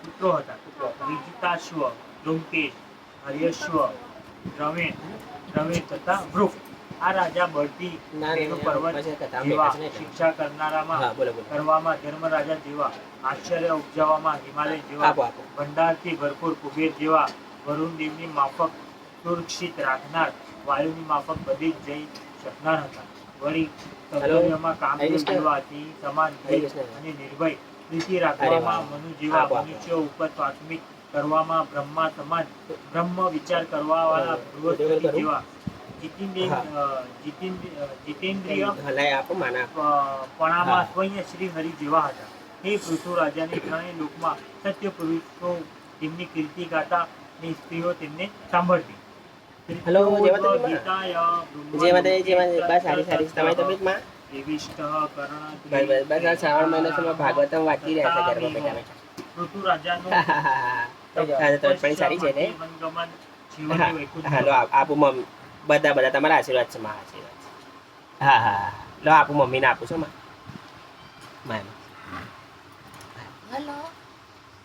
પુત્રો હતા. વિજિતાશ્વ, ધૂમકેશ, હર્યશ્વ, દ્રવિણ તથા વૃક. આ રાજા બળથી મેરુ પર્વત જેવા શિક્ષા કરવામાં ધર્મરાજા જેવા, આશ્ચર્ય ઉપજાવવામાં હિમાલય જેવા, ભંડારથી ભરપૂર કુબેર જેવા, વરુણ દેવની માફક સુરક્ષિત રાખનાર, વાયુની માફક બધી જ જઈ શકનાર હતા. વળી સૌંદર્યમાં કામદેવ જેવા સિંહ સમાન અને નિર્ભય પ્રીતિ રાખવામાં મનુ જેવા, મનુષ્યો ઉપર પ્રાથમિક કરવામાં બ્રહ્મા સમાન બ્રહ્મ વિચાર કરવા વાળા બૃહસ્પતિ જેવા, જીતેન્દ્રિય પણામાં સ્વયં શ્રી હરિ જેવા હતા. હે પૃથુ રાજાને ત્રણેય લોકમાં સત્ય પુરુષો તેમની કીર્તિ ગાતા ને સ્ત્રીઓ તેમને સાંભળતી. હેલો, જેમાં સારી સારી તમારી તબિયતમાં બસ શ્રાવણ મહિનો છે, ભાગવતમ વાંચી રહ્યા છે ઘરમાં બેઠા બેઠા. પૃથુ રાજાનો તબિયત સારી છે ને? હાલો આપું મમ્મી, બધા તમારા આશીર્વાદ છે, મારા આશીર્વાદ છે. હા હા લો આપું મમ્મીને આપું છું માં. હેલો,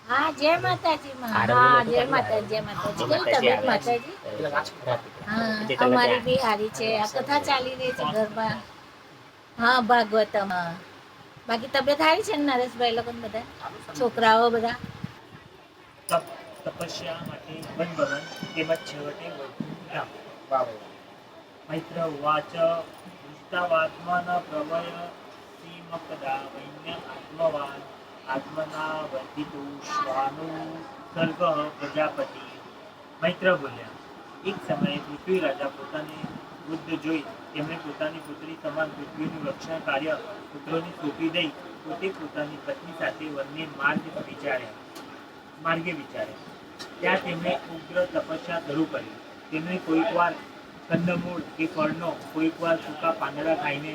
હા જય માતાજી માં. હા જય માતાજી, જય માતાજી. કેવી તબિયત માતાજી? હા અમારી બી હારી છે. આ કથા ચાલી રહી છે ઘરમાં. હા ભાગવતમ. બાકી તબિયત હારી છે ને નરેશભાઈ લોકો બધા છોકરાઓ બધા? તપસ્યા માટે વનભવન તેમજ છેવટે વૈકુંઠ ધામ. મૈત્ર ઉવાચ દૃષ્ટાવાત્મન પ્રવય શ્રીમકદા વૈન્ય આત્મવાન આત્મના વર્ધિતો શ્વાનું સર્ગ પ્રજાપતિ. મૈત્ર બોલ્યા, એક સમયે પૃથ્વી રાજા પોતાને વૃદ્ધ જોઈ તેમણે પોતાની પુત્રી સમાન પૃથ્વીનું રક્ષણ કાર્ય પુત્રોને સોંપી દઈ પોતે પોતાની પત્ની સાથે વનને માર્ગે વિચાર્યા. ત્યાં તેમણે ઉગ્ર તપસ્યા શરૂ કરી. તેમણે કોઈક વાર કંદમૂળ કે ફળનો, કોઈક વાર સૂકા પાંદડા ખાઈને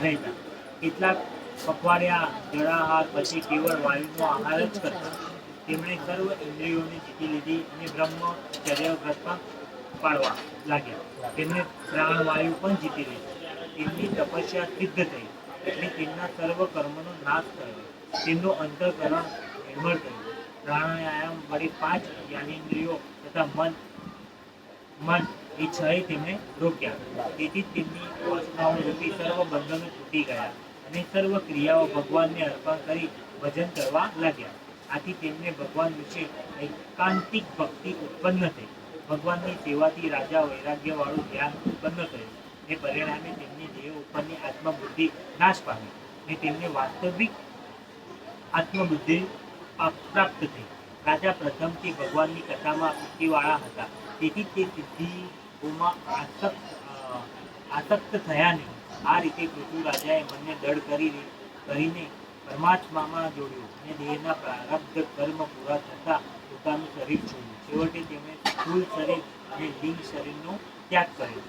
રહેતા. કેટલાક પખવાડિયા જળાહાર પછી કેવળ વાયુનો આહાર જ કરતા. તેમણે સર્વ ઇન્દ્રિયોને જીતી લીધી અને બ્રહ્મચર્ય વ્રતમાં પાળવા લાગ્યા. તેમણે પ્રાણવાયુ પણ જીતી લીધી. તેમની તપસ્યા સિદ્ધ થઈ એટલે તેમના સર્વ કર્મનો નાશ થયો. તેમનું અંતઃકરણ નિર્મળ થયું. પ્રાણાયામ વડે 5 જ્ઞાનેન્દ્રિયો તથા મન એ 6 તેમણે રોક્યા. તેથી તેમની વાસનાઓ રૂપી સર્વ બંધનો તૂટી ગયા અને સર્વ ક્રિયાઓ ભગવાનને અર્પણ કરી ભજન કરવા લાગ્યા. આથી તેમને ભગવાન વિશે એકાંતિક ભક્તિ ઉત્પન્ન થઈ. ભગવાનની સેવાથી રાજા વૈરાગ્યવાળું ધ્યાન ઉત્પન્ન થયું ને પરિણામે તેમની દેહ ઉપરની આત્મબુદ્ધિ નાશ પામી ને તેમને વાસ્તવિક આત્મબુદ્ધિ પ્રાપ્ત થઈ. રાજા પ્રથમથી ભગવાનની કથામાં વૃત્તિવાળા હતા, તેથી તે સિદ્ધિઓમાં આસક્ત થયા નહીં. આ રીતે પૃથુ રાજાએ મનને દૃઢ કરીને પરમાત્મામાં જોડ્યું અને દેહના પ્રારબ્ધ કર્મ પૂરા થતાં પોતાનું શરીર છોડ્યું. છેવટે તેમણે સ્થૂળ શરીર અને લિંગ શરીરનો ત્યાગ કર્યો.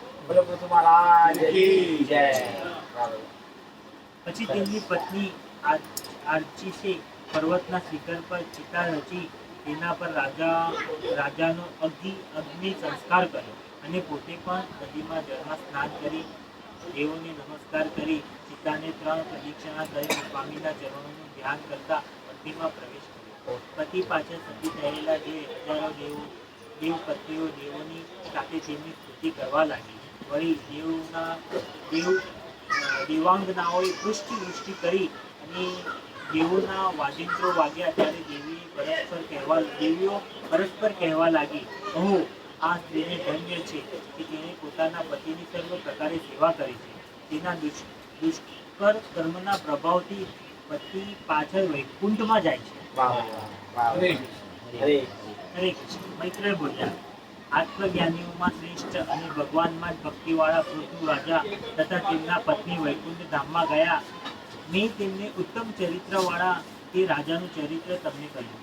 પછી તેમની પત્ની આર્ચીસે પર્વતના શિખર પર ચિતા રચી તેના પર રાજાનો અગ્નિ સંસ્કાર કર્યો અને પોતે પણ નદીમાં જળમાં સ્નાન કરી દેવોને નમસ્કાર કરી ચિતાને 3 પ્રદક્ષિણા કરીને સ્વામીના ચરણોનું ધ્યાન કરતા મંદિરમાં પ્રવેશ કર્યો. પતિ પાછળ સતી થયેલા જે હજારો દેવપત્નીઓ દેવોની સાથે તેમની સ્તુતિ કરવા લાગી. વળી દેવાંગનાઓએ પુષ્ટિ કરી અને દેવોના વાજિંત્રો વાગ્યા ત્યારે દેવીઓ પરસ્પર કહેવા લાગી, ઓહો, આ સ્ત્રીને ધન્ય છે કે તેણે પોતાના પતિની સર્વ પ્રકારે સેવા કરી છે. તેના દુષ્કર કર્મના પ્રભાવથી પતિ પાછળ વૈકુંઠમાં જાય છે. હરે કૃષ્ણ. મૈત્રેય બોલ્યા, આત્મજ્ઞાનીઓમાં શ્રેષ્ઠ અને ભગવાનમાં જ ભક્તિવાળા પૃથુ રાજા તથા તેમના પત્ની વૈકુંઠ ધામમાં ગયા. મેં તેમને ઉત્તમ ચરિત્રવાળા તે રાજાનું ચરિત્ર તમને કહ્યું.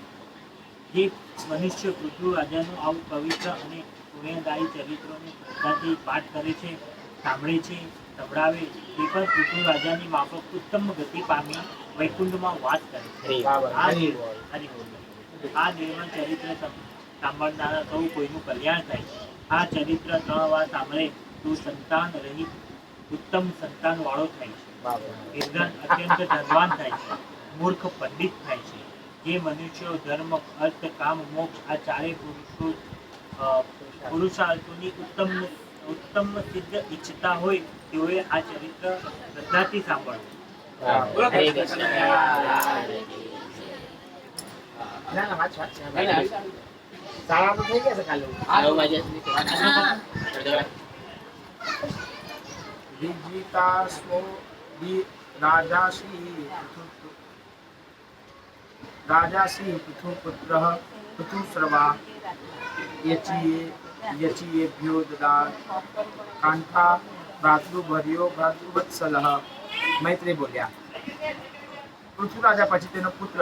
જે મનુષ્ય પૃથુ રાજાનું આવું પવિત્ર અને પુણ્યદાયી ચરિત્રોને શ્રદ્ધાથી પાઠ કરે છે, સાંભળે છે, સંભળાવે, તે પણ પૃથુ રાજાની માફક ઉત્તમ ગતિ પામી વૈકુંઠમાં વાસ કરે છે. આ નિર્મળ ચરિત્ર સાંભળનારા સૌ કોઈનું કલ્યાણ થાય છે. આ ચરિત્ર 3 વાર સાંભળે તો સંતાન રહિત ઉત્તમ સંતાન વાળો થાય છે. નિર્ધન અત્યંત ધનવાન થાય છે. મૂર્ખ પંડિત થાય છે. જે મનુષ્યો ધર્મ અર્થ કામ મોક્ષ આ ચારેય પુરુષાર્થોની ઉત્તમ સિદ્ધ ઈચ્છતા હોય તેઓએ આ ચરિત્ર શ્રદ્ધાથી સાંભળવું. હરે કૃષ્ણ. શાળા તો થઈ ગયા છે કાલે. 9 વાગ્યા સુધી હા વિજિતાસ્વો રાજાશ્રી પૃથુપુત્રઃ પૃથુશ્રવા યચિયેભ્યો દદાત કાંઠા ભ્રાતૃભર્યો ભ્રાતૃવત્સલઃ. મૈત્રી બોલ્યા, પૃથુ રાજા પછી તેનો પુત્ર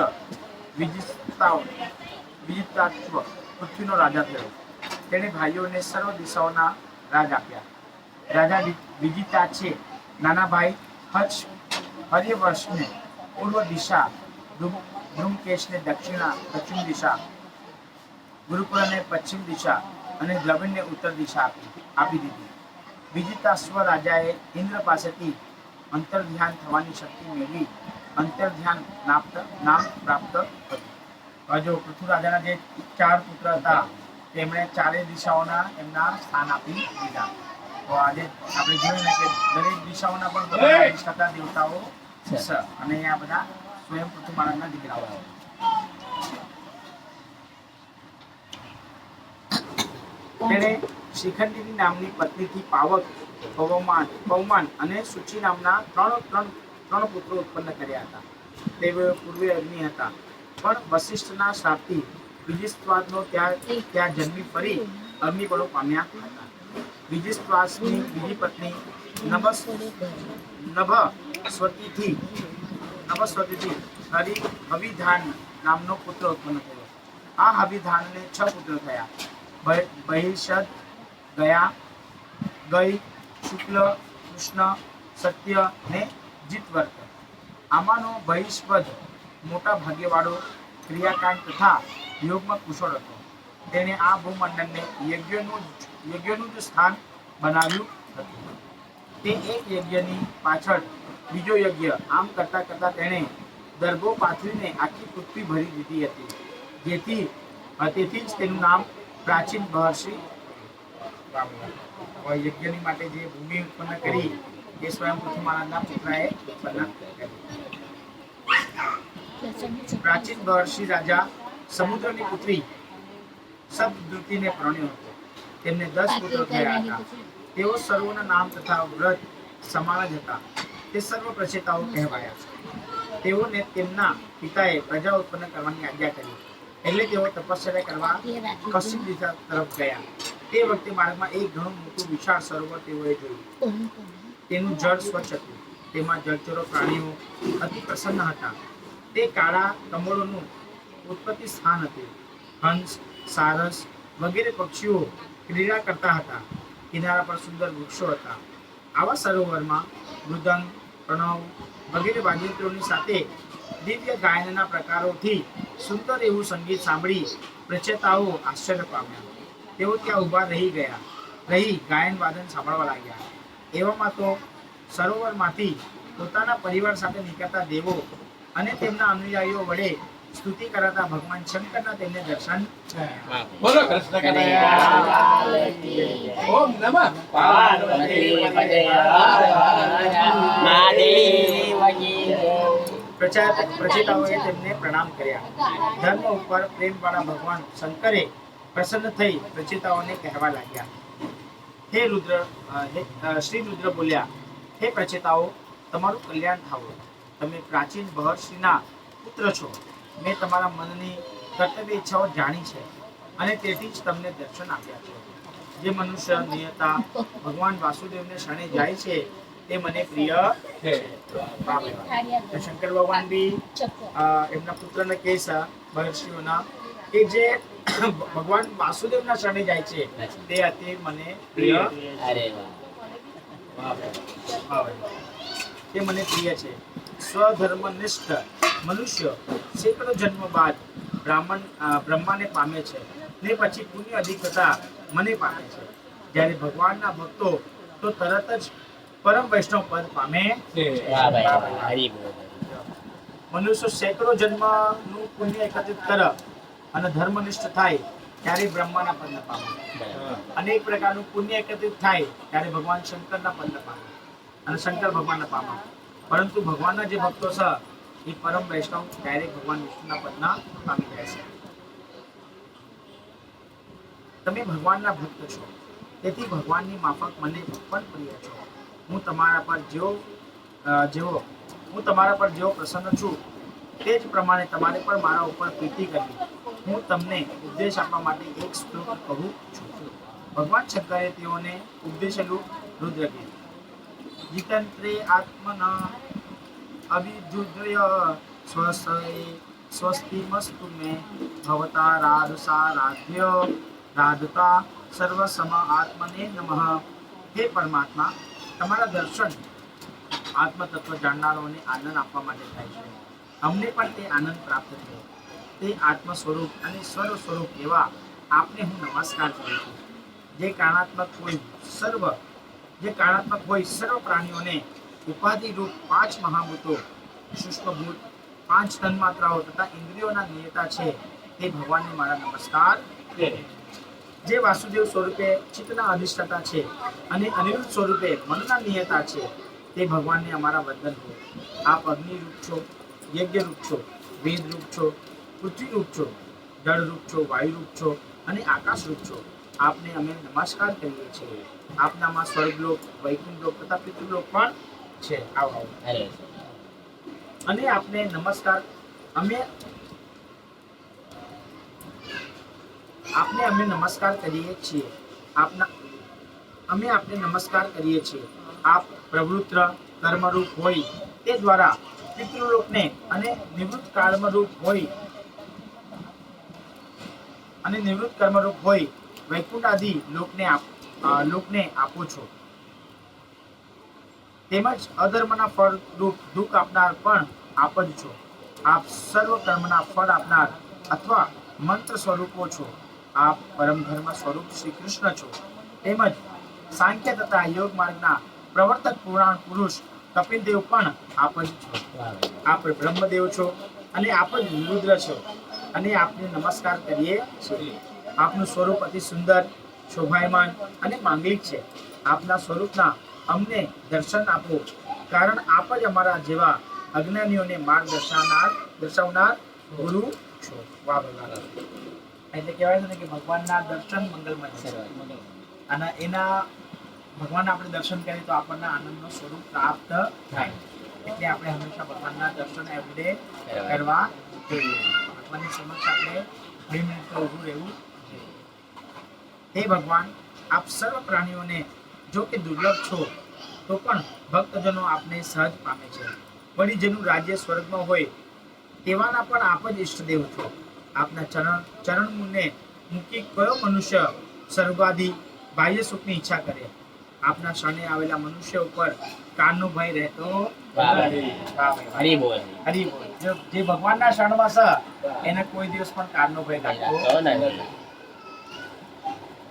વિજિતાશ્વ પૃથ્વીનો રાજા થયો. તેણે ભાઈઓને સર્વ દિશાઓના રાજ આપ્યા. રાજા વિજિતા છે નાના ભાઈ હર્યવર્ષને પૂર્વ દિશા, ધ્રુમકેશને દક્ષિણ દિશા, ગુરુપુરને પશ્ચિમ દિશા અને દ્રવિડને ઉત્તર દિશા આપી દીધી. વિજિતાશ્વ રાજાએ ઇન્દ્ર પાસેથી અંતર્ધ્યાન થવાની શક્તિ મેળવી અંતર્ધ્યાન નામ પ્રાપ્ત કર્યું. જો પૃથ્વી રાજાના જે 4 પુત્ર હતા તેમણે ચારેય દિશાઓના એમના સ્થાન આપી દીધા. તો આજે આપણે જોયું ને કે દરેક દિશાઓના પણ પોતાના અધિષ્ઠાતા દેવતાઓ છે અને આ બધા સ્વયં પૃથ્વી મહારાજના દીકરાઓ. તેણે શિખંડીની નામની પત્નીથી પાવક, પવમાન અને સૂચિ નામના ત્રણ પુત્રો ઉત્પન્ન કર્યા હતા. તેઓ પૂર્વે અગ્નિ હતા, પણ વશિષ્ઠના શ્રાપથી વિજિસ્વાદનો ત્યાં જન્મી ફરી અગ્નિપણો પામ્યા હતા. વિજિસ્વાસની બીજી પત્ની નભસ્વતીથી હવિધાન નામનો પુત્ર ઉત્પન્ન થયો. આ હવિધાનને 6 પુત્ર થયા: બહિષદ, ગઈ, શુક્લ, કૃષ્ણ, સત્ય ને જીતવર્ત. આમાંનો બહિષ્પદ મોટા ભાગ્યવાળો, ક્રિયાકાંડ તથા યોગમાં કુશળ હતો. તેણે આ ભૂમંડળને યજ્ઞનું જ સ્થાન બનાવ્યું હતું. તે એક યજ્ઞની પાછળ બીજો યજ્ઞ આમ કરતા કરતા તેણે દર્ભો પાથરીને આખી પૃથ્વી ભરી દીધી હતી. તેથી જ તેનું નામ પ્રાચીન મહર્ષિ. યજ્ઞની માટે જે ભૂમિ ઉત્પન્ન કરી એ સ્વયં પૃથ્વી મહારાજના પુત્રએ ઉત્પન્ન કરી. પ્રાચીન મહર્ષિ રાજા સમુદ્રની પુત્રી સપ્તદ્રુતિને પરણ્યો હતો. તેમને 10 પુત્રો થયા હતા. તેઓ સર્વોના નામ તથા વ્રત સમાન જ હતા. તે સર્વ પ્રચેતાઓ કહેવાયા. તેઓને તેમના પિતાએ પ્રજા ઉત્પન્ન કરવાની આજ્ઞા કરી, એટલે તેઓ તપશ્ચર્યા કરવા પશ્ચિમ દિશા તરફ ગયા. તે વખતે માર્ગમાં એક ઘણું મોટું વિશાળ સરોવર તેઓએ જોયું. તેનું જળ સ્વચ્છ હતું. તેમાં જળચરો પ્રાણીઓ અતિ પ્રસન્ન હતા. તે કાળા કમળોનું ઉત્પત્તિ સ્થાન હતું. હંસ, સારસ વગેરે પક્ષીઓ ક્રીડા કરતા હતા. કિનારા પર સુંદર વૃક્ષો હતા. આવા સરોવરમાં મૃદંગ, પ્રણવ વગેરે વાદ્યયંત્રોની સાથે દિવ્ય ગાયનના પ્રકારોથી સુંદર એવું સંગીત સાંભળી પ્રચેતાઓ આશ્ચર્ય પામ્યા. તેઓ ત્યાં ઊભા રહી ગાયન વાદન સાંભળવા લાગ્યા. એવામાં તો સરોવરમાંથી પોતાના પરિવાર સાથે નીકળતા દેવો અને તેમના અનુયાયીઓ વડે સ્તુતિ કરાતા ભગવાન શંકરના તેમને દર્શન થયા. બોલો કૃષ્ણ કનૈયા ઓમ નમઃ પાર્વતી પતે પ્રચેતાઓએ તેમને પ્રણામ કર્યા. ધર્મ ઉપર પ્રેમવાળા ભગવાન શંકરે પ્રસન્ન થઈ પ્રચેતાઓને કહેવા લાગ્યા, શ્રી રુદ્ર બોલ્યા, હે પ્રચેતાઓ, તમારું કલ્યાણ થાવો. તમે પ્રાચીન મહર્ષિના પુત્ર છો. મેં તમારા મનની કર્તવ્ય ઈચ્છાઓ જાણી છે અને તેથી જ તમને દર્શન આપ્યા છે. જે મનુષ્ય નિયતા ભગવાન વાસુદેવને શરણે જાય છે તે મને પ્રિય છે. શંકર ભગવાન બી એમના પુત્રને કહે છે મહર્ષિઓના કે જે ભગવાન વાસુદેવના શરણે જાય છે તે અતિ મને પ્રિય તે મને પ્રિય છે. સ્વધર્મનિષ્ઠ મનુષ્ય સેંકડો જન્મ બાદ બ્રહ્માને પામે છે ને પછી પુણ્ય અધિક થતા મને પામે છે. જ્યારે ભગવાનના ભક્તો તો તરત જ પરમ વૈષ્ણવ પદ પામે છે. મનુષ્ય સેંકડો જન્મનું પુણ્ય એકત્રિત કરે અને ધર્મનિષ્ઠ થાય ત્યારે બ્રહ્માના પદને પામે. અનેક પ્રકારનું પુણ્ય એકત્રિત થાય ત્યારે ભગવાન શંકરના પદને પામે અને શંકર ભગવાનને પામે. પરંતુ ભગવાનના જે ભક્તો છે એ પરમ વૈષ્ણવ ડાયરેક્ટ ભગવાન વિષ્ણુના પદના પામી જાય છે. તમે ભગવાનના ભક્ત છો, તેથી ભગવાનની માફક મને પણ પ્રિય છો. હું તમારા પર જેવો પ્રસન્ન છું તે જ પ્રમાણે તમારે પણ મારા ઉપર પ્રીતિ કરવી. હું તમને ઉપદેશ આપવા માટે એક શ્લોક કહું છું. ભગવાન શંકરે તેઓને ઉપદેશેલું રુદ્ર ગીત. જીતંત્રે આત્મન અવિદ્યુદય સ્વસ્તિમસ્તુ મે ભવતા રાધસારાધ્ય રાધતા સર્વસમ આત્મને નમઃ. હે પરમાત્મા, તમારા દર્શન આત્મ તત્વ જાણનારોને આનંદ આપવા માટે થાય છે. અમને પણ તે આનંદ પ્રાપ્ત થયો. તે આત્મ સ્વરૂપ અને સ્વર સ્વરૂપ એવા આપને હું નમસ્કાર કરું છું. જે કારણાત્મક હોય સર્વ પ્રાણીઓને ઉપાધિ રૂપ 5 મહાભૂતો, સૂક્ષ્મભૂત, 5 તન્માત્રાઓ તથા ઇન્દ્રિયોના નિયતા છે તે ભગવાનને મારા નમસ્કાર. જે વાસુદેવ સ્વરૂપે ચિત્તના અધિષ્ઠાતા છે અને અનિરુદ્ધ સ્વરૂપે મનના નિયતા છે તે ભગવાનને અમારા વંદન હો. આપ અગ્નિ રૂપ છો, યજ્ઞ રૂપ છો, વેદ રૂપ છો, પૃથ્વી રૂપ છો, જળ રૂપ છો, વાયુ રૂપ છો અને આકાશ રૂપ છો. આપને અમે નમસ્કાર કરીએ છીએ. આપનામાં સ્વર્ગલોક, વૈકુંઠ તથા પિતૃલોક પણ છે. અને આપને નમસ્કાર અમે નમસ્કાર કરીએ છીએ. આપને નમસ્કાર કરીએ છીએ. આપ પ્રવૃત્ત કર્મરૂપ હોય તે દ્વારા પિતૃલોકને અને નિવૃત્ત કર્મરૂપ હોય વૈકુંઠ આદિ લોકને આપો છો. તેમજ અધર્મના ફળ રૂપ દુઃખ આપનાર પણ આપ જ છો. આપ સર્વ કર્મના ફળ આપનાર અથવા મંત્ર સ્વરૂપો છો. આપ પરમ ધર્મ સ્વરૂપ શ્રી કૃષ્ણ છો. તેમજ સાંખ્ય તથા યોગ માર્ગના પ્રવર્તક પુરાણ પુરુષ કપિલદેવ પણ આપ જ છો. આપ બ્રહ્મદેવ છો અને આપ જ રુદ્ર છો અને આપને નમસ્કાર કરીએ છીએ. આપનું સ્વરૂપ અતિ સુંદર, શોભાયમાન અને માંગલિક છે. આપના સ્વરૂપના અમને દર્શન આપો, કારણ આપ જ અમારા જેવા અજ્ઞાનીઓને માર્ગ દર્શાવનાર ગુરુ છો. એટલે કહેવાય છે ને કે ભગવાનના દર્શન મંગલમય છે અને એના ભગવાન આપણે દર્શન કરીએ તો આપણને આનંદનો સ્વરૂપ પ્રાપ્ત થાય. એટલે આપણે હંમેશા ભગવાનના દર્શન એવરીડે કરવા જોઈએ. ભગવાનની સમક્ષ આપણે 2 મિનિટ તો ઊભું રહેવું જોઈએ. હે ભગવાન, આપ સર્વ પ્રાણીઓને જો કે દુર્લભ છો તો પણ ભક્તજનો આપને સહજ પામે છે. વળી જેનું રાજ્ય સ્વર્ગમાં હોય તેવાના પણ આપ જ ઈષ્ટદેવ છો. આપના ચરણને મૂકી કયો મનુષ્ય સર્વાધિ બાહ્ય સુખની ઈચ્છા કરે? આપના શરણે આવેલા મનુષ્ય ઉપર કાનનો ભય રહેતો હરી બોલ. જે ભગવાનના શરણમાં છે એને કોઈ દિવસ પણ કાનનો ભય લાગતો નથી.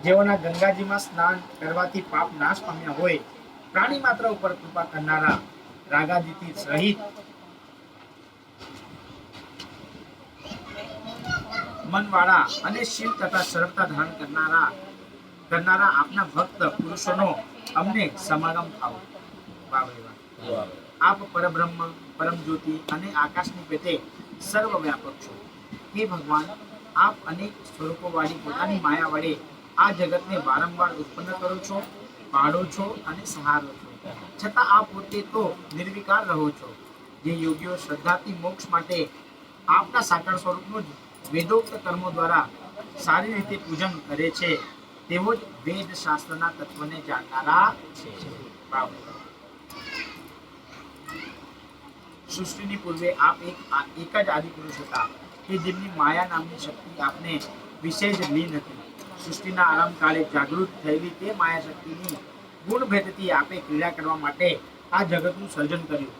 જેઓના ગંગાજીમાં સ્નાન કરવાથી પાપ નાશ પામ્યા હોય, પ્રાણી માત્ર ઉપર કૃપા કરનારા, રાગાદિથી સહિત મનવાળા અને શીલ તથા સરળતા ધારણ કરનારા આપના ભક્ત પુરુષોનો અમને સમાગમ થાઓ. આપ પરબ્રહ્મ, પરમ જ્યોતિ અને આકાશની પેટે સર્વ વ્યાપક છો. હે ભગવાન, આપ અનેક સ્વરૂપો વાળી પોતાની માયા વડે આ જગતને વારંવાર ઉત્પન્ન કરો છો, પાડો છો અને સહારો છો. છતાં આપ પોતે તો નિર્વિકાર રહો છો. જે યોગીઓ શ્રદ્ધાથી મોક્ષ માટે આપના સાકાર સ્વરૂપનું જ વેદોક્ત કર્મો દ્વારા સારી રીતે પૂજન કરે છે તેવો જ વેદ શાસ્ત્રના તત્વને જાણનારા છે. સૃષ્ટિની પૂર્વે આપ એક જ આદિપુરુષ હતા કે જેમની માયા નામની શક્તિ આપને વિશેષ લીન હતી. સૃષ્ટિના આરંભ કાળે જાગૃત થયેલી તે માયા શક્તિની ગુણભેદથી આપે ક્રીડા કરવા માટે આ જગતનું સર્જન કર્યું.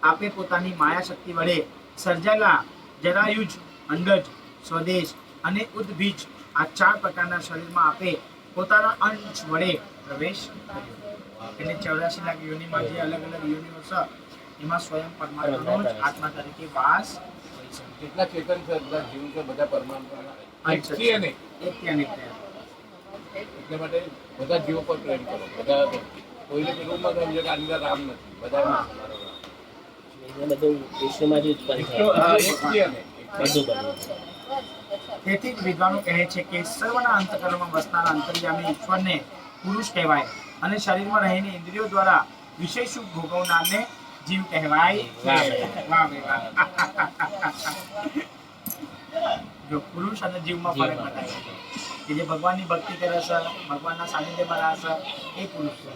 આપે પોતાની માયા શક્તિ વડે સર્જાયેલા જરાયુજ, અંડજ, સ્વદેશ અને ઉદ્ભીજ આ 4 પ્રકારના શરીરમાં આપે પોતાના અંશ વડે પ્રવેશ કર્યો. એટલે 84 લાખ યોનિમાં જે અલગ અલગ યોનિઓ છે એમાં સ્વયં પરમાત્માનો જ આત્મા તરીકે વાસ હોય છે. કેટલા ચેતન છે, બધા જીવ છે, બધા પરમાત્માના એક અંશ છીએ ને. એકથી અનેક થયા. એટલા માટે બધા જીવો પર પ્રેમ કરો. બધા કોઈને પેલું મત સમજો કે આની અંદર રામ નથી. બધા એને બધું વિશ્વમાંથી ઉત્પન્ન એક થયા છીએ ને. બધું બન્યું. તેથી જ વિદ્વાનો કહે છે કે સર્વના અંતઃકરણમાં વસનારા અંતર્યામી ઈશ્વરને પુરુષ કહેવાય અને શરીરમાં રહીને ઇન્દ્રિયો દ્વારા વિષય સુખ ભોગવનારને જીવ કહેવાય. વાહ. વાહ ભાઈ વાહ. જો પુરુષ અને જીવમાં ફરક બતાવે છે કે જે ભગવાનની ભક્તિ કરે છે, ભગવાનના સાનિધ્યમાં રહે છે, એ પુરુષ છે.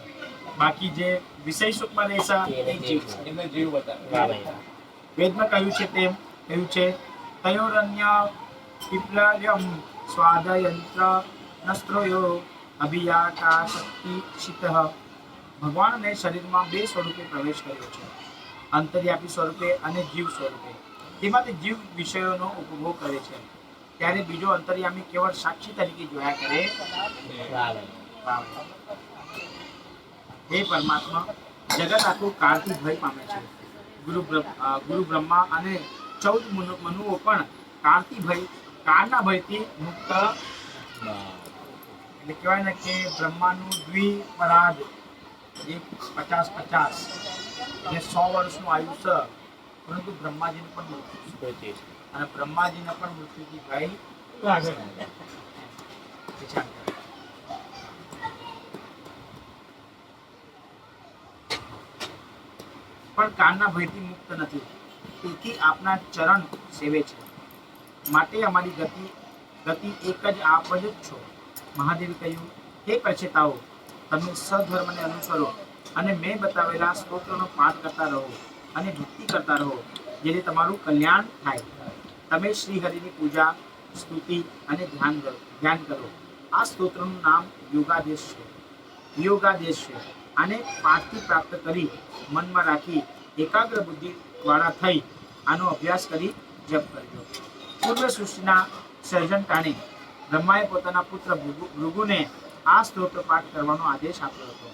બાકી જે વિષય સુખમાં રહે છે એ જીવ છે. એમને જીવ બતાવે. વાહ ભાઈ વાહ. વેદમાં કહ્યું છે તેમ કહ્યું છે તયોરન્ય પીપલાયમ સ્વાદયંત્ર નસ્ત્રોયો અભિયાકા શક્તિ શિતઃ. ભગવાનને શરીરમાં બે સ્વરૂપે પ્રવેશ કર્યો છે, અંતર્યાપી સ્વરૂપે અને જીવ સ્વરૂપે. તેમાંથી જીવ વિષયોનો ઉપભોગ કરે છે, ત્યારે બીજો અંતર્યામી કેવળ સાક્ષી તરીકે જોયા કરે. વાહ ભાઈ. હે પરમાત્મા, જગત આખું કાળથી ભય પામે છે. ગુરુ બ્રહ્મા અને 14 મનુઓ પણ કાળના ભયથી મુક્ત. એટલે કહેવાય ને કે બ્રહ્માનું દ્વિપરાગ એક 50 એટલે 100 વર્ષનું આયુષ્ય, પરંતુ બ્રહ્માજીને પણ મૃત્યુ છે. અને બ્રહ્માજીને પણ મૃત્યુથી ભય લાગે. પણ કાળના ભયથી મુક્ત નથી, તેથી આપના ચરણ સેવે છે. માટે અમારી ગતિ એક જ આપ જ છો. મહાદેવે કહ્યું, હે પ્રચેતાઓ, તમે સધર્મને અનુસરો અને મેં બતાવેલા સ્તોત્રનો પાઠ કરતા રહો અને ભક્તિ કરતા રહો, જેથી તમારું કલ્યાણ થાય. તમે શ્રી હરિની પૂજા, સ્તુતિ અને ધ્યાન કરો. આ સ્તોત્રનું નામ યોગાદેશ છે. આને પાઠથી પ્રાપ્ત કરી મનમાં રાખી એકાગ્ર બુદ્ધિ વાળા થઈ આનો અભ્યાસ કરી જપ કરજો. પૂર્વ સૃષ્ટિના સર્જન ટાણે બ્રહ્માએ પોતાના પુત્ર ભૃગુને આ સ્તોત્ર પાઠ કરવાનો આદેશ આપ્યો હતો.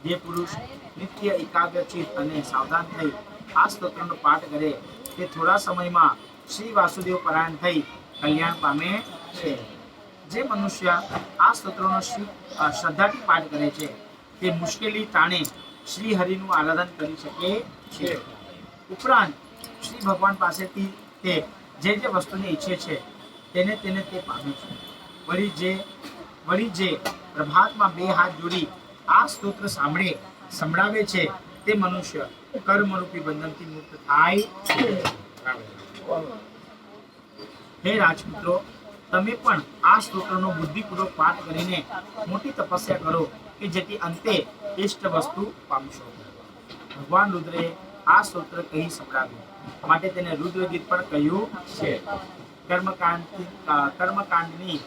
જે પુરુષ નિત્ય એકાગ્રચિત અને સાવધાન થઈ આ સ્તોત્રનો પાઠ કરે તે થોડા સમયમાં શ્રી વાસુદેવ પરાયણ થઈ કલ્યાણ પામે છે. જે મનુષ્ય આ સ્તોત્રનો શ્રદ્ધાથી પાઠ કરે છે તે મુશ્કેલી ટાણે શ્રી હરિનું આરાધન કરી શકે છે. ઉપરાંત શ્રી ભગવાન પાસેથી તે જે વસ્તુને ઈચ્છે છે તેને તે પામે છે. વળી જે પ્રભાતમાં 2 હાથ જોડી આ સ્તોત્ર સંભળાવે છે તે મનુષ્ય કર્મરૂપી બંધનથી મુક્ત થાય છે. હે રાજપુત્રો, તમે પણ આ સ્તોત્રનો બુદ્ધિપૂર્વક પાઠ કરીને મોટી તપસ્યા કરો કે જેથી અંતે ઇષ્ટ વસ્તુ પામશો. ભગવાન રુદ્રએ આ સ્તોત્ર કહી સંભળાવ્યું, માટે તેને રુદ્ર ગીત પણ કહ્યું છે. કર્મકાંડની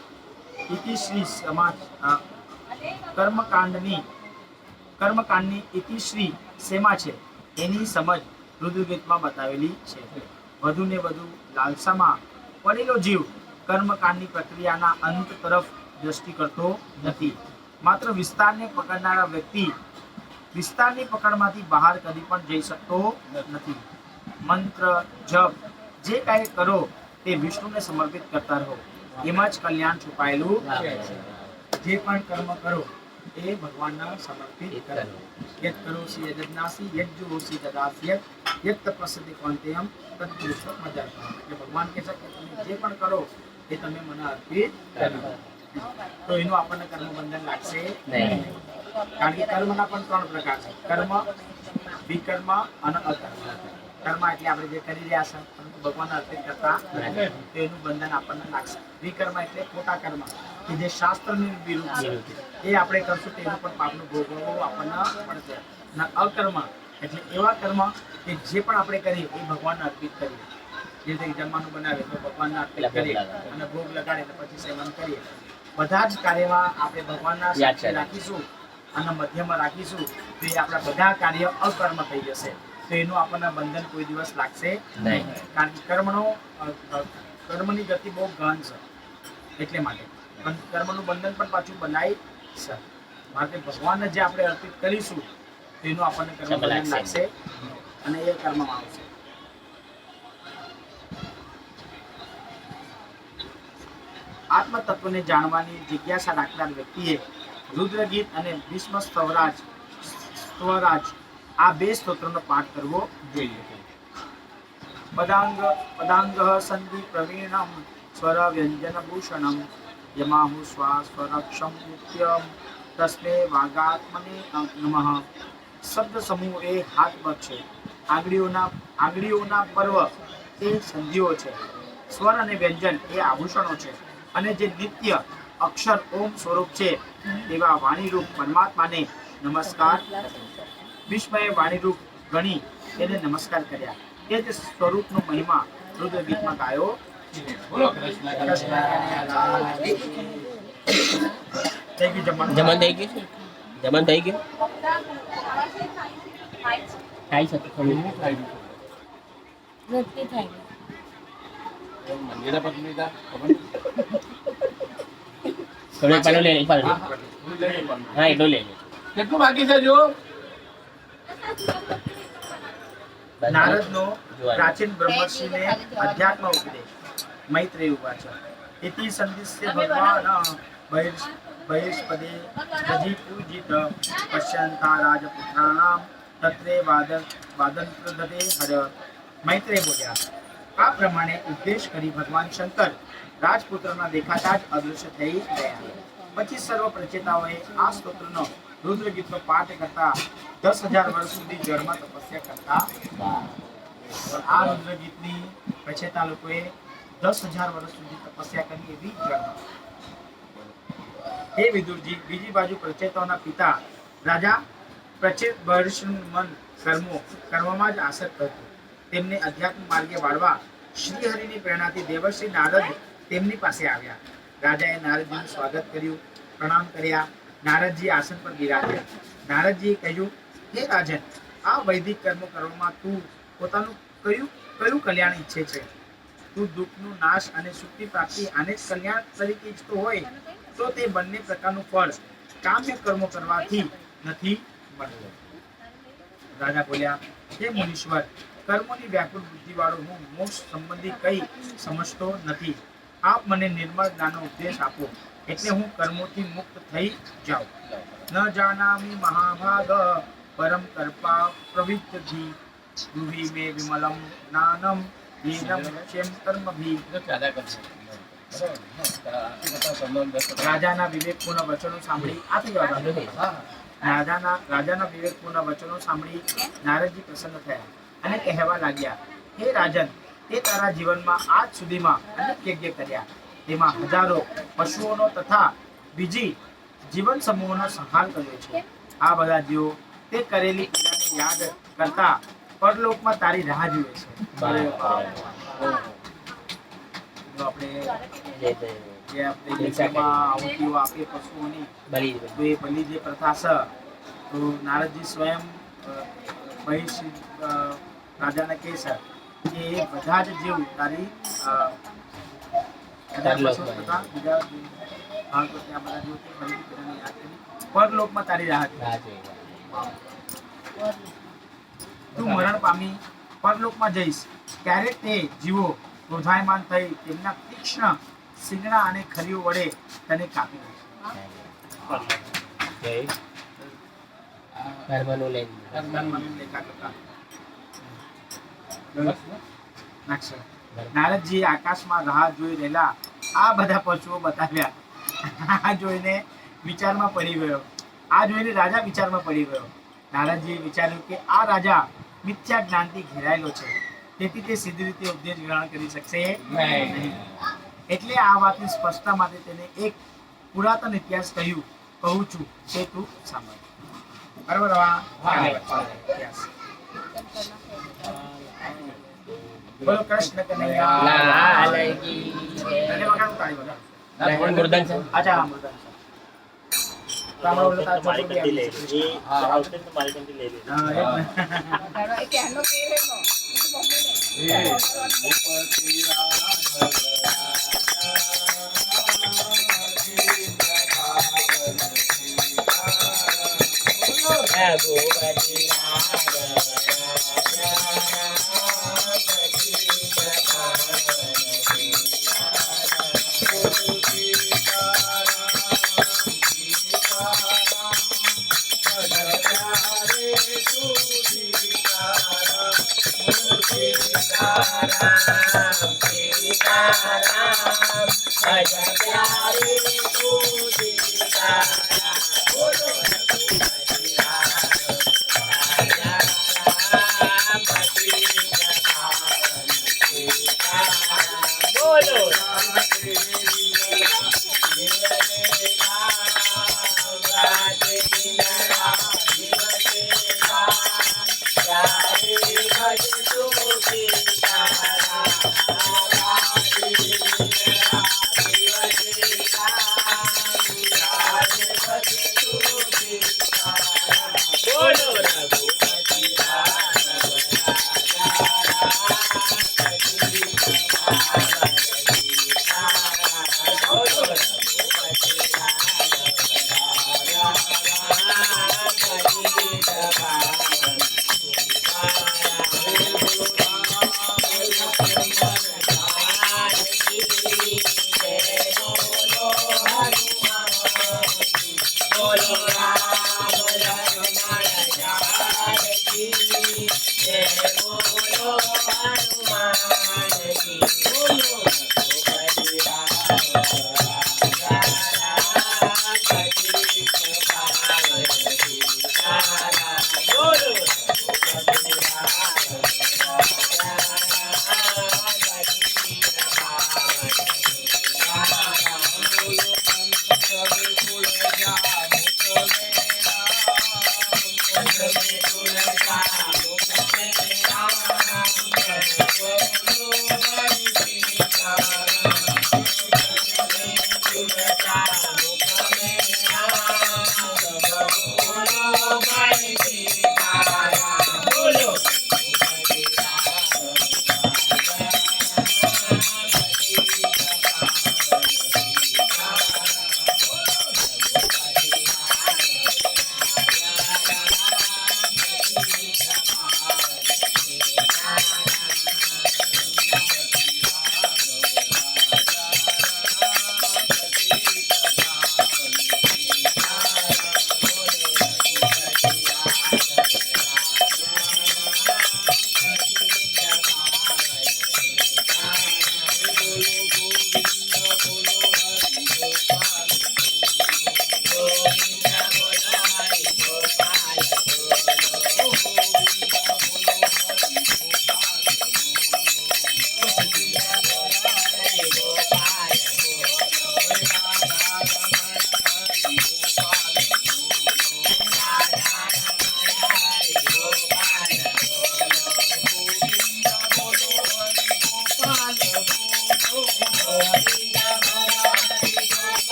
ઇતિશ્રી શેમાં છે એની સમજ રુદ્ર ગીતમાં બતાવેલી છે. વધુ ને વધુ લાલસામાં પડેલો જીવ કર્મકાંડની પ્રક્રિયાના અંત તરફ દ્રષ્ટિ કરતો નથી. માત્ર વિસ્તારને પકડનારા વ્યક્તિ વિસ્તારની પકડમાંથી બહાર કદી પણ જઈ શકતો નથી. મંત્ર જપ જે કાંઈ કરો તે વિષ્ણુને સમર્પિત કરતા રહો, એમાં જ કલ્યાણ છુપાયેલું છે. જે પણ કર્મ કરો એ ભગવાનના સમર્પિત કરો. યત કરોસી યજ્ઞાસી યજ્જોસી દદાસ્યત યત તપસ્યતિ કૌંતેયમ તત્પુરુષો મદર્પણમ. એટલે ભગવાન કહે છે કે તમે જે પણ કરો એ તમે મને અર્પિત કરો, તો એનું આપણને કર્મ બંધન લાગશે નહીં. કારણ કે કર્મના પણ 3 પ્રકાર છે: કર્મ, વિકર્મ અને અકર્મ. કર્મ એટલે આપણે જે કરી રહ્યા છે પરંતુ ભગવાનને અર્પિત કરતા નથી, તો એનું બંધન આપણને લાગશે. વિકર્મ એટલે ખોટા કર્મ કે જે શાસ્ત્રની વિરુદ્ધ છે, એ આપણે કરશું તો એનું પણ પાપનું ભોગવવું આપણને પડશે. અને અકર્મ એટલે એવા કર્મ કે જે પણ આપણે કરીએ એ ભગવાનને અર્પિત કરીએ. જે રીતે જમવાનું બનાવીએ તો ભગવાનને અર્પિત કરીએ અને ભોગ લગાડીએ પછી સેવન કરીએ. બધા જ કાર્યમાં આપણે ભગવાનના સાથે રાખીશું અને મધ્યમાં રાખીશું તો એ આપણા બધા કાર્ય અકર્મ થઈ જશે. તો એનું આપણને બંધન કોઈ દિવસ લાગશે નહીં. કારણ કે કર્મની ગતિ બહુ ગહન છે, એટલે માટે કર્મનું બંધન પણ પાછું બનાવી છે. માટે ભગવાનને જે આપણે અર્પિત કરીશું તો એનું આપણને કર્મ બંધન લાગશે. અને એ કર્મમાં આવશે. આત્મ તત્વને જાણવાની જિજ્ઞાસા રાખનાર વ્યક્તિએ રુદ્રગીત અને ભીષ્મ સ્વરાજ આ બે સ્તોત્રનો પાઠ કરવો જોઈએ. પદાંગ સંધિ પ્રવીણમ સ્વર વ્યંજન ભૂષણમ યમાહુ સ્વરક્ષમ નિત્યમ તસ્મે વાગાત્મને નમઃ. શબ્દ સમૂહ એ હાથ પગ છે. આંગળીઓના પર્વ એ સંધિઓ છે. સ્વર અને વ્યંજન એ આભૂષણો છે. અને જે નિત્ય અક્ષર ઓમ સ્વરૂપ છે તેવા વાણીરૂપ પરમાત્માને નમસ્કાર. ભીષ્મએ વાણીરૂપ ગણી તેને નમસ્કાર કર્યા. તે જ સ્વરૂપનો મહિમા રુદ્ર ગીતમાં ગાયો. બોલો કૃષ્ણ. જમણ થઈ ગયું છે? જમણ થઈ ગયું? થાય છે તો થોડું ઝડપી થાય મંદિરે પત્ની હતા ખબર થોડું પાલું લે લે હા એટલું લે લે. કેટલું બાકી છે જો? નારદનો પ્રાચીન બ્રહ્મર્ષિને અધ્યાત્મ ઉપદેશ. મૈત્રેય ઉવાચ ઇતિ સંદિશ્ય ભગવાન બહિષ્પદે રજી પૂજિત પશ્યંતા રાજપુત્રાણામ તત્રે વાદંત્રદતે હર. મૈત્રેય બોલ્યા, આ પ્રમાણે ઉપદેશ કરી ભગવાન શંકર રાજપુત્રના દેખાતા જ અદૃશ્ય થઈ ગયા. પછી સર્વ પ્રચેતાઓએ આ સ્તોત્રનો રુદ્રગીતનો પાઠ કરતા 10,000 વર્ષ સુધી જળમાં તપસ્યા કરતા. આ રુદ્રગીતની પ્રચેતા લોકોએ 10,000 વર્ષ સુધી તપસ્યા કરી એવી જળમાં. હે વિદુરજી, બીજી બાજુ પ્રચેતાઓના પિતા રાજા પ્રચેત બર્હિષ્ણુનું મન કર્મમાં જ આસક્ત હતું. તેમને અધ્યાત્મ માર્ગે વાળવા શ્રીહરિની પ્રેરણાથી દેવશ્રી નારદ તેમની પાસે આવ્યા. રાજાએ નારદજીનું સ્વાગત કર્યું, પ્રણામ કર્યા. નારદજી આસન પર બિરાજ્યા. નારદજીએ કહ્યું, હે રાજન, આ વૈદિક કર્મ કરવામાં તું પોતાનું કયું કલ્યાણ ઈચ્છે છે? તું દુઃખનો નાશ અને સુખની પ્રાપ્તિ આને જ કલ્યાણ તરીકે ઈચ્છતો હોય તો તે બંને પ્રકારનું ફળ કામ્ય કર્મો કરવાથી નથી મળતું. રાજા બોલ્યા, હે મુનીશ્વર, કર્મોની વ્યાકુળ બુદ્ધિવાળો હું મોક્ષ સંબંધી કંઈ સમજતો નથી. આપ મને નિર્મળ જ્ઞાનનો ઉપદેશ આપો, એટલે હું કર્મોથી મુક્ત થઈ જાઉં. ન જાનામિ મહાભાગ પરમ કર્પા પ્રવિત્તિ ગૃહી મે વિમલમ જ્ઞાનમ યેનમ ક્ષેમ કર્મભી. રાજાના વિવેકપૂર્ણ વચનો સાંભળી રાજાના વિવેકપૂર્ણ વચનો સાંભળી નારદજી પ્રસન્ન થયા અને કહેવા લાગ્યા, હે રાજન, તે તારા જીવનમાં આજ સુધીમાં અનેક યજ્ઞ કર્યા. તેમાં હજારો પશુઓનો તથા બીજી જીવન સમૂહોનો સંહાર કર્યો છે. આ બધા જીવો તે કરેલી પીડાને યાદ કરતા પરલોકમાં તારી રાહ જુએ છે. આપણે જે આપણે યજ્ઞમાં આહુતિઓ આપીએ પશુઓની, તો એ બલિ જે પ્રથા છે, તો નારદજી સ્વયં રાજાને કહે છે કે એ બધા જ જીવ તારી પરલોકમાં તારી રાહ જુએ. તું મરણ પામી પરલોકમાં જઈશ ત્યારે તે જીવો ક્રોધાયમાન થઈ તેમના તીક્ષ્ણ સિંગડા અને ખરીઓ વડે તને કાપી નાખશે. નારદજી આકાશમાં રાહ જોઈ રહેલા આ બધા પશુઓ બતાવ્યા. આ જોઈને રાજા વિચારમાં પડી ગયો. નારદજીએ વિચાર્યું કે આ રાજા મિથ્યા જ્ઞાનથી ઘેરાયેલો છે, તેથી તે સીધી રીતે ઉપદેશ ગ્રહણ કરી શકશે નહીં. એટલે આ વાતની સ્પષ્ટતા માટે તેને એક પુરાતન ઇતિહાસ કહું છું તે તું સાંભળ. બરાબર? ઇતિહાસ બોલો કૃષ્ણ કનૈયા લાલ કી જય. મૃદંગ છે. અચ્છા, મૃદંગ છે. તો આપણે બોલતા મારી ચોટલી કંઠી લઈ આપી લે. એ આવશે તો મારી કંઠી લઈ લે. હા, એ જ ને. ભગવતી રાઘવ રાજા ભજ પ્યારે તું સીતારામ બોલો રઘુપતિ રામ બોલો બોલો રઘુપતિ બોલો રામ લક્ષ્મણ જાનકી જય બોલો હનુમાનજી બોલો રઘુપતિ બોલો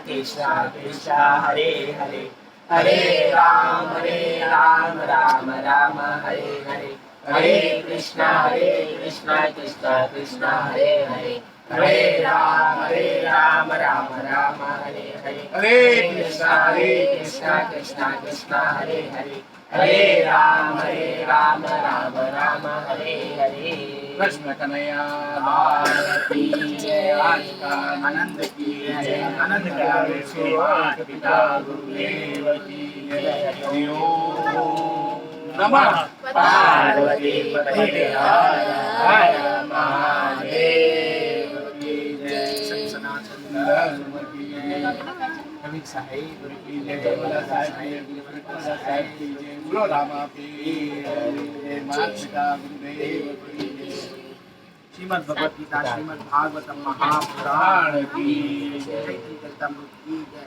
કૃષ્ણ કૃષ્ણ હરે હરે હરે રામ રામ રામ હરે હરે હરે કૃષ્ણ કૃષ્ણ કૃષ્ણ હરે હરે હરે રામ રામ રામ હરે હરે હરે કૃષ્ણ કૃષ્ણ કૃષ્ણ હરે હરે હરે રામ રામ હરે હરે કૃષ્ણ કનૈયા લાલ કી જય. આજકાલ આનંદ કી જય. આનંદ કરે કરાવે છે માતા પિતા ગુરુદેવ કી જય. હરિ ઓમ નમઃ પાર્વતી પતે હર હર મહાદેવ કી જય. સત સનાતન ધર્મ કી જય. કવિ સાહેબ કી જય. બોલા સાહેબ કી જય. બોલા સાહેબ કી જય. બોલો રામા પીર જય. માતા પિતા ગુરુદેવ કી જય. શ્રીમદ ભગવદ ગીતા શ્રીમદ ભાગવત महापुराण प्राण की जय चैतन्यामृत की जय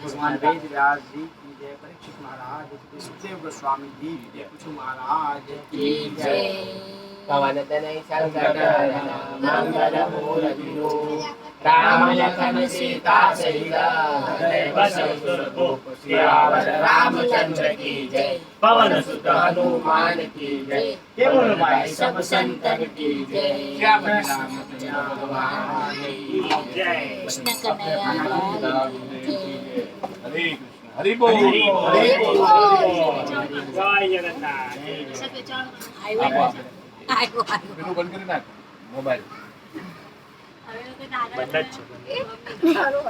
भगवान वेद व्यास जी की जय परीक्षित महाराज की सुखदेव गोस्वामी जी की जय कुछ महाराज की जय પવન તનય સંકટહરણ મંગલ મૂર્તિનો રામ લખન સીતા સહિત હૃદય બસવ સુરભૂપ સિયાવર રામચંદ્ર की जय पवन सुत हनुमान की जय केवल भाई सब संतन की जय श्याम रामचंद्र भगवान की જય कृष्ण कन्हैया लाल की जय। हरे कृष्ण हरि बोल હરિ हरि બોલ. बोल જય જગન્નાથ આવ્યો આવ્યો પેલું બંધ કરી નાખ મોબાઈલ બંધ જ છે આવ્યો